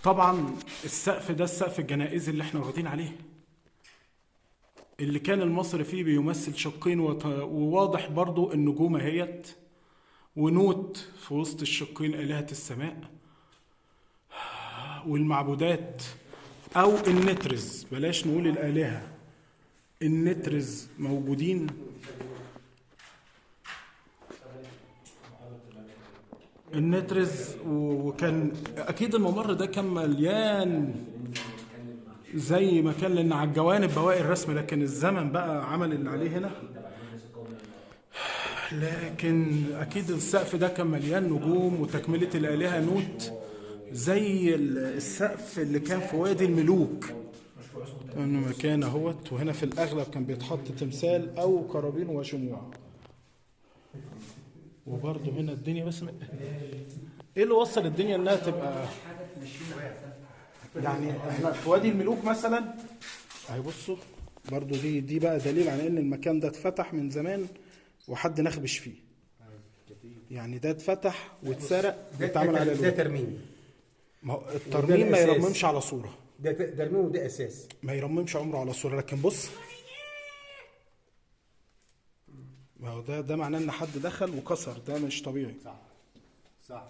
طبعا السقف ده السقف الجنائزي اللي احنا واخدين عليه، اللي كان المصري فيه بيمثل شقين وواضح برضو النجوم اهيت، ونوت في وسط الشقين آلهة السماء والمعبودات، او النترز، بلاش نقول الآلهة، النترز موجودين. النترز، وكان اكيد الممر ده كان مليان زي ما كان، لان على الجوانب بواقي الرسم، لكن الزمن بقى عمل اللي عليه هنا. لكن اكيد السقف ده كان مليان نجوم وتكملة الآلهة نوت، زي السقف اللي كان في وادي الملوك، انه مكان اهوت. وهنا في الاغلب كان بيتحط تمثال او قرابين وشموع. وبرضه هنا الدنيا بس ايه اللي وصل الدنيا انها تبقى يعني احنا في وادي الملوك مثلا اهي. بصوا برضه دي بقى دليل على ان المكان ده اتفتح من زمان وحد نخبش فيه. يعني ده اتفتح واتسرق واتعمل عليه ده ترميم. ما هو الترميم ما يرممش على صورة، ده ترميم وده اساس، ما يرممش عمره على صورة. لكن بص، ما هو ده معناه ان حد دخل وكسر، ده مش طبيعي. صح.